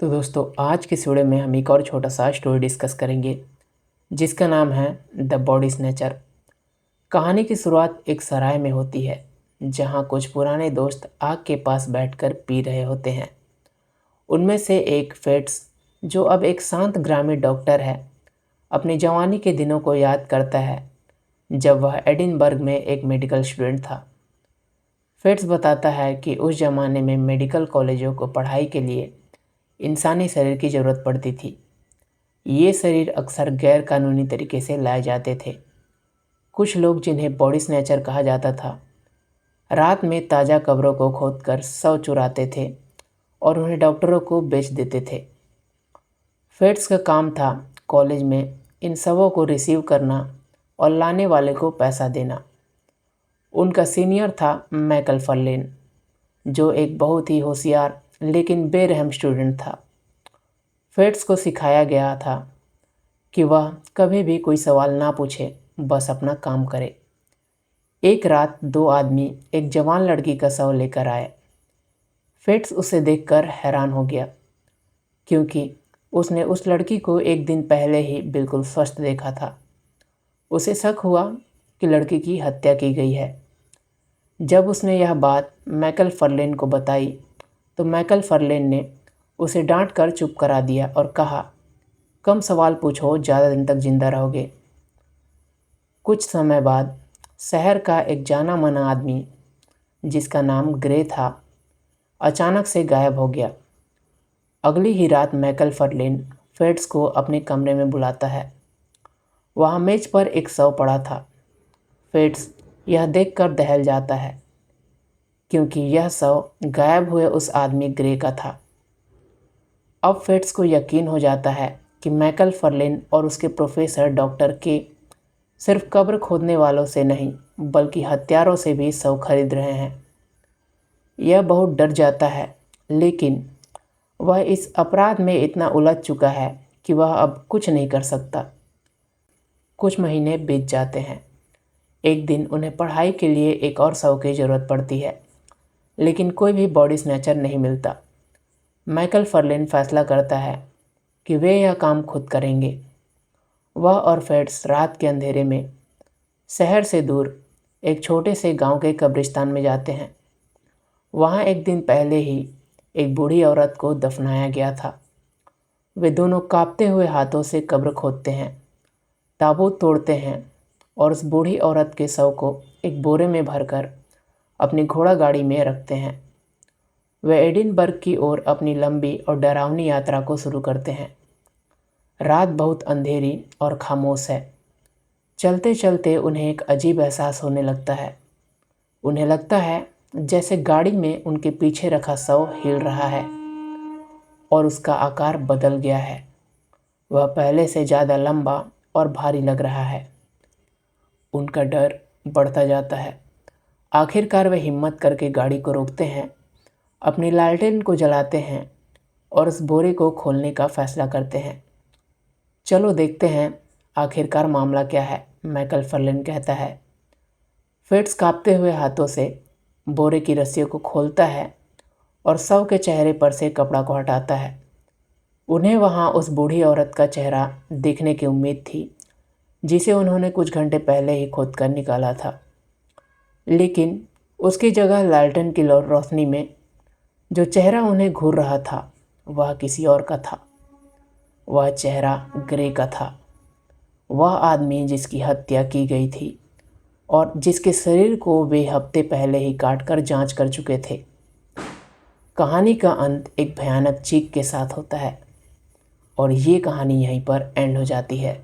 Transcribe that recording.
तो दोस्तों आज के इस वीडियो में हम एक और छोटा सा स्टोरी डिस्कस करेंगे जिसका नाम है द बॉडी स्नैचर। कहानी की शुरुआत एक सराय में होती है जहां कुछ पुराने दोस्त आग के पास बैठकर पी रहे होते हैं। उनमें से एक फेट्स, जो अब एक शांत ग्रामीण डॉक्टर है, अपनी जवानी के दिनों को याद करता है जब वह एडिनबर्ग में एक मेडिकल स्टूडेंट था। फेट्स बताता है कि उस ज़माने में मेडिकल कॉलेजों को पढ़ाई के लिए इंसानी शरीर की ज़रूरत पड़ती थी। ये शरीर अक्सर गैर कानूनी तरीके से लाए जाते थे। कुछ लोग, जिन्हें बॉडी स्नैचर कहा जाता था, रात में ताज़ा कब्रों को खोदकर शव चुराते थे और उन्हें डॉक्टरों को बेच देते थे। फेट्स का काम था कॉलेज में इन शवों को रिसीव करना और लाने वाले को पैसा देना। उनका सीनियर था मैकल फर्लिन, जो एक बहुत ही होशियार लेकिन बेरहम स्टूडेंट था। फेट्स को सिखाया गया था कि वह कभी भी कोई सवाल ना पूछे, बस अपना काम करे। एक रात दो आदमी एक जवान लड़की का शव लेकर आए। फेट्स उसे देखकर हैरान हो गया, क्योंकि उसने उस लड़की को एक दिन पहले ही बिल्कुल स्वस्थ देखा था। उसे शक हुआ कि लड़की की हत्या की गई है। जब उसने यह बात मैकल फर्लिन को बताई तो मैकल फर्लिन ने उसे डांट कर चुप करा दिया और कहा, कम सवाल पूछो, ज़्यादा दिन तक जिंदा रहोगे। कुछ समय बाद शहर का एक जाना माना आदमी, जिसका नाम ग्रे था, अचानक से गायब हो गया। अगली ही रात मैकल फर्लिन फेट्स को अपने कमरे में बुलाता है। वहाँ मेज पर एक शव पड़ा था। फेट्स यह देखकर दहल जाता है, क्योंकि यह शव गायब हुए उस आदमी ग्रे का था। अब फेट्स को यकीन हो जाता है कि मैकल फर्लिन और उसके प्रोफेसर डॉक्टर के सिर्फ कब्र खोदने वालों से नहीं, बल्कि हत्यारों से भी शव खरीद रहे हैं। यह बहुत डर जाता है, लेकिन वह इस अपराध में इतना उलझ चुका है कि वह अब कुछ नहीं कर सकता। कुछ महीने बीत जाते हैं। एक दिन उन्हें पढ़ाई के लिए एक और शव की ज़रूरत पड़ती है, लेकिन कोई भी बॉडी स्नैचर नहीं मिलता। मैकल फर्लिन फैसला करता है कि वे यह काम खुद करेंगे। वह और फेट्स रात के अंधेरे में शहर से दूर एक छोटे से गांव के कब्रिस्तान में जाते हैं। वहां एक दिन पहले ही एक बूढ़ी औरत को दफनाया गया था। वे दोनों कांपते हुए हाथों से कब्र खोदते हैं, ताबूत तोड़ते हैं और उस बूढ़ी औरत के शव को एक बोरे में भरकर अपनी घोड़ा गाड़ी में रखते हैं। वे एडिनबर्ग की ओर अपनी लंबी और डरावनी यात्रा को शुरू करते हैं। रात बहुत अंधेरी और खामोश है। चलते चलते उन्हें एक अजीब एहसास होने लगता है। उन्हें लगता है जैसे गाड़ी में उनके पीछे रखा शव हिल रहा है और उसका आकार बदल गया है। वह पहले से ज़्यादा लंबा और भारी लग रहा है। उनका डर बढ़ता जाता है। आखिरकार वे हिम्मत करके गाड़ी को रोकते हैं, अपनी लालटेन को जलाते हैं और उस बोरे को खोलने का फैसला करते हैं। चलो देखते हैं आखिरकार मामला क्या है, मैकल फर्लिन कहता है। फेट्स कांपते हुए हाथों से बोरे की रस्सियों को खोलता है और शव के चेहरे पर से कपड़ा को हटाता है। उन्हें वहां उस बूढ़ी औरत का चेहरा देखने की उम्मीद थी, जिसे उन्होंने कुछ घंटे पहले ही खोद कर निकाला था। लेकिन उसकी जगह लालटेन की रोशनी में जो चेहरा उन्हें घूर रहा था, वह किसी और का था। वह चेहरा ग्रे का था। वह आदमी जिसकी हत्या की गई थी और जिसके शरीर को वे हफ्ते पहले ही काट कर जांच कर चुके थे। कहानी का अंत एक भयानक चीख के साथ होता है और ये कहानी यहीं पर एंड हो जाती है।